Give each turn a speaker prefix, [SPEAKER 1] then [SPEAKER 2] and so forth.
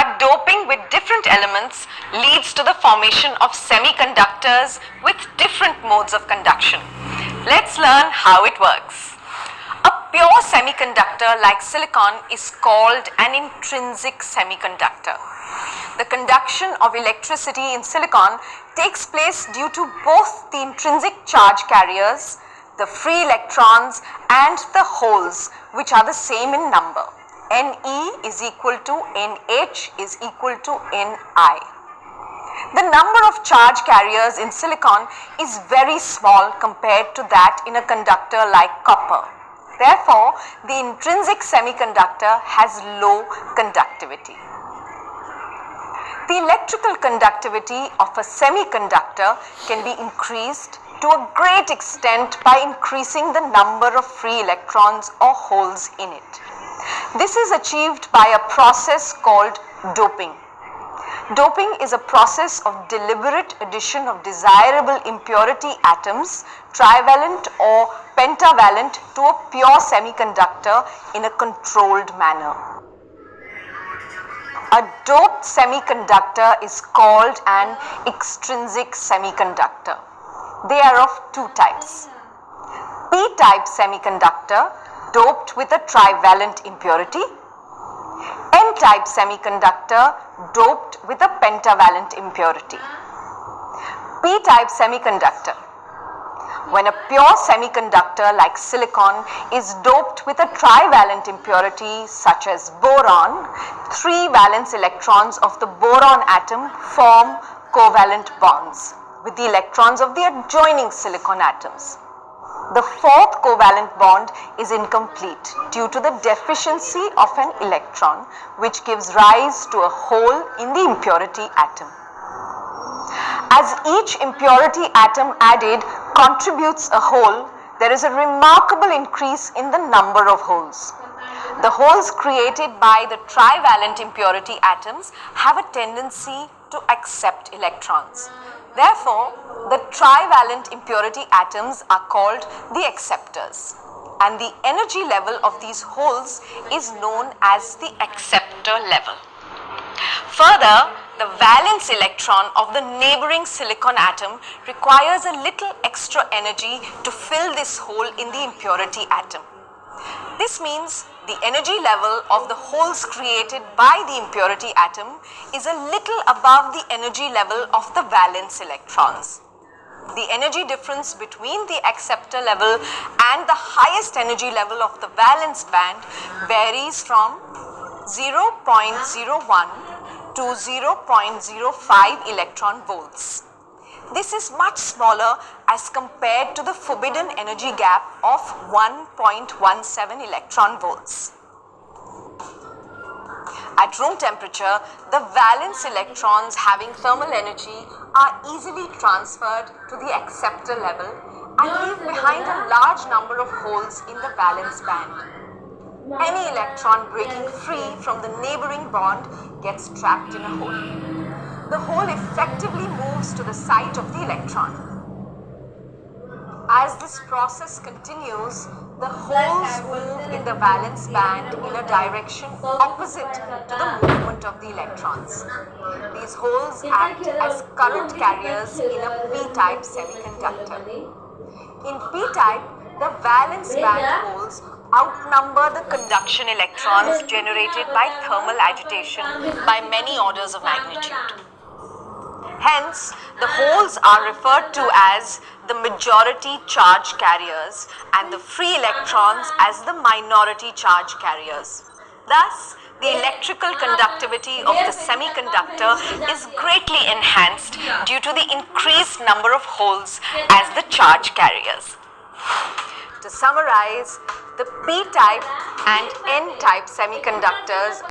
[SPEAKER 1] but doping with different elements leads to the formation of semiconductors with different modes of conduction. Let's learn how it works. A pure semiconductor like silicon is called an intrinsic semiconductor. The conduction of electricity in silicon takes place due to both the intrinsic charge carriers, the free electrons and the holes, which are the same in number. Ne is equal to Nh is equal to Ni. The number of charge carriers in silicon is very small compared to that in a conductor like copper. Therefore, the intrinsic semiconductor has low conductivity. The electrical conductivity of a semiconductor can be increased to a great extent by increasing the number of free electrons or holes in it. This is achieved by a process called doping. Doping is a process of deliberate addition of desirable impurity atoms, trivalent or pentavalent, to a pure semiconductor in a controlled manner. A doped semiconductor is called an extrinsic semiconductor. They are of two types. P-type semiconductor doped with a trivalent impurity. N-type semiconductor doped with a pentavalent impurity. P-type semiconductor. When a pure semiconductor like silicon is doped with a trivalent impurity such as boron, 3 valence electrons of the boron atom form covalent bonds with the electrons of the adjoining silicon atoms. The 4th covalent bond is incomplete due to the deficiency of an electron, which gives rise to a hole in the impurity atom. As each impurity atom added contributes a hole, there is a remarkable increase in the number of holes. The holes created by the trivalent impurity atoms have a tendency to accept electrons. Therefore, the trivalent impurity atoms are called the acceptors, and the energy level of these holes is known as the acceptor level. Further, the valence electron of the neighboring silicon atom requires a little extra energy to fill this hole in the impurity atom. This means the energy level of the holes created by the impurity atom is a little above the energy level of the valence electrons. The energy difference between the acceptor level and the highest energy level of the valence band varies from 0.01 to 0.05 electron volts. This is much smaller as compared to the forbidden energy gap of 1.17 electron volts. At room temperature, the valence electrons having thermal energy are easily transferred to the acceptor level and leave behind a large number of holes in the valence band. Any electron breaking free from the neighboring bond gets trapped in a hole. The hole effectively moves to the site of the electron. As this process continues, the holes move in the valence band in a direction opposite to the movement of the electrons. These holes act as current carriers in a p-type semiconductor. In p-type, the valence band holes outnumber the conduction electrons generated by thermal agitation by many orders of magnitude. Hence, the holes are referred to as the majority charge carriers and the free electrons as the minority charge carriers. Thus, the electrical conductivity of the semiconductor is greatly enhanced due to the increased number of holes as the charge carriers. To summarize, the p-type and n-type semiconductors